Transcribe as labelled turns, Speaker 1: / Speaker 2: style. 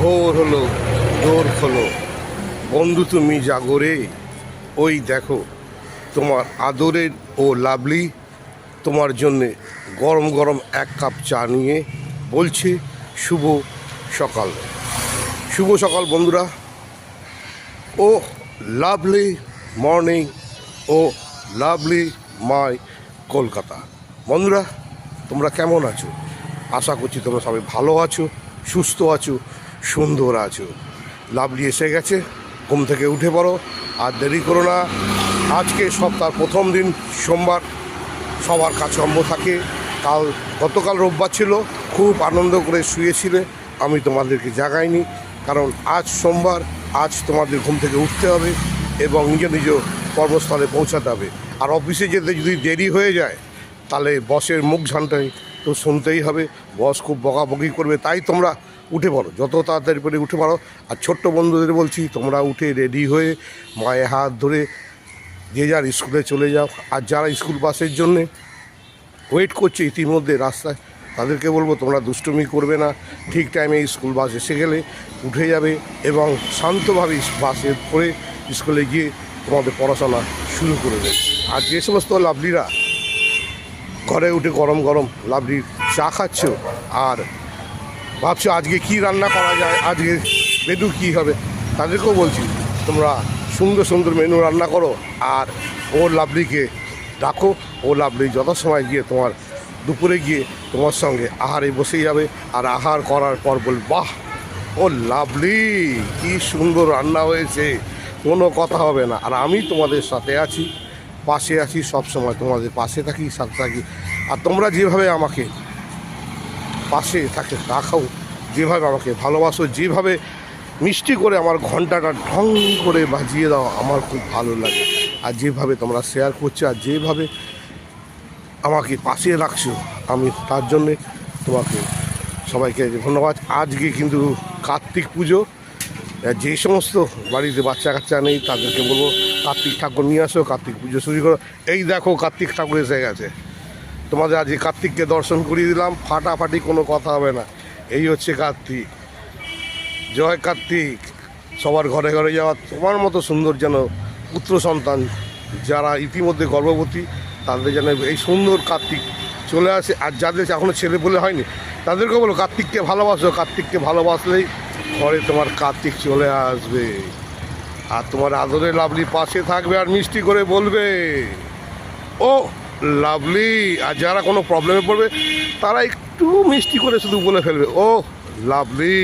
Speaker 1: ভোর হলো, দোর খোলো, বন্ধু তুমি জাগরে। ওই দেখো তোমার আদরের ও লাভলি তোমার জন্যে গরম গরম এক কাপ চা নিয়ে বলছে শুভ সকাল। শুভ সকাল বন্ধুরা। ও লাভলি মর্নিং, ও লাভলি মাই কলকাতা। বন্ধুরা, তোমরা কেমন আছো? আশা করছি তোমরা সবাই ভালো আছো, সুস্থ আছো, সুন্দর আছো। লাভলি এসে গেছে, ঘুম থেকে উঠে পড়ো, আর দেরি করো না। আজকে সপ্তাহের প্রথম দিন, সোমবার, সবার কাজকর্ম থাকে। গতকাল রোববার ছিল, খুব আনন্দ করে শুয়েছিলে, আমি তোমাদেরকে জাগাইনি, কারণ আজ সোমবার, আজ তোমাদের ঘুম থেকে উঠতে হবে এবং নিজ নিজ কর্মস্থলে পৌঁছাতে হবে। আর অফিসে যেতে যদি দেরি হয়ে যায় তাহলে বসের মুখ ঝাঁটাই তো শুনতেই হবে, বস খুব বকাবকি করবে। তাই তোমরা উঠে পড়ো, যত তাড়াতাড়ি করে উঠে পড়ো। আর ছোট্ট বন্ধুদের বলছি, তোমরা উঠে রেডি হয়ে মায়ের হাত ধরে যে যার স্কুলে চলে যাও। আর যারা স্কুল বাসের জন্যে ওয়েট করছে ইতিমধ্যে রাস্তায়, তাদেরকে বলবো তোমরা দুষ্টুমি করবে না। ঠিক টাইমে স্কুল বাস এসে গেলে উঠে যাবে এবং শান্তভাবে বাসে করে স্কুলে গিয়ে তোমাদের পড়াশোনা শুরু করে দেবে। আর যে সমস্ত লাভলিরা ঘরে উঠে গরম গরম লাভলি চা খাচ্ছ আর ভাবছো আজকে কি রান্না করা যায়, আজকে মেনু কী হবে, তাদেরকেও বলছি তোমরা সুন্দর সুন্দর মেনু রান্না করো আর ও লাভলিকে ডাকো। ও লাভলি যথাসময় গিয়ে তোমার দুপুরে গিয়ে তোমার সঙ্গে আহারে বসে যাবে। আর আহার করার পর বল, বাহ ও লাভলি কি সুন্দর রান্না হয়েছে, কোনো কথা হবে না। আর আমি তোমাদের সাথে আছি, পাশে আছি, সবসময় তোমাদের পাশে থাকি, সাথে থাকি। আর তোমরা যেভাবে আমাকে পাশে থাকে রাখাও, যেভাবে আমাকে ভালোবাসো, যেভাবে মিষ্টি করে আমার ঘন্টাটা ঢং করে বাজিয়ে দাও, আমার খুব ভালো লাগে। আর যেভাবে তোমরা শেয়ার করছো আর যেভাবে আমাকে পাশে রাখছো, আমি তার জন্যে তোমাকে সবাইকে ধন্যবাদ। আজকে কিন্তু কার্তিক পুজো, যে সমস্ত বাড়িতে বাচ্চা কাচ্চা নেই তাদেরকে বলবো কার্তিক ঠাকুর নিয়ে আসো, কার্তিক পুজো শুরু করো। এই দেখো কার্তিক ঠাকুর এসে গেছে, তোমাদের আজকে কার্তিককে দর্শন করিয়ে দিলাম, ফাটাফাটি কোনো কথা হবে না। এই হচ্ছে কার্তিক, জয় কার্তিক। সবার ঘরে ঘরে যাওয়া, তোমার মতো সুন্দর যেন পুত্র সন্তান যারা ইতিমধ্যে গর্ভবতী তাদের যেন এই সুন্দর কার্তিক চলে আসে। আর যাদের এখনও ছেলে বলে হয়নি তাদেরকে বলো কার্তিককে ভালোবাসো, কার্তিককে ভালোবাসলেই ঘরে তোমার কার্তিক চলে আসবে। আর তোমার আদরে লাভলি পাশে থাকবে আর মিষ্টি করে বলবে ও লাভলি। আর যারা কোনো প্রবলেমে পড়বে তারা একটু মিষ্টি করে শুধু বলে ফেলবে ও লাভলি।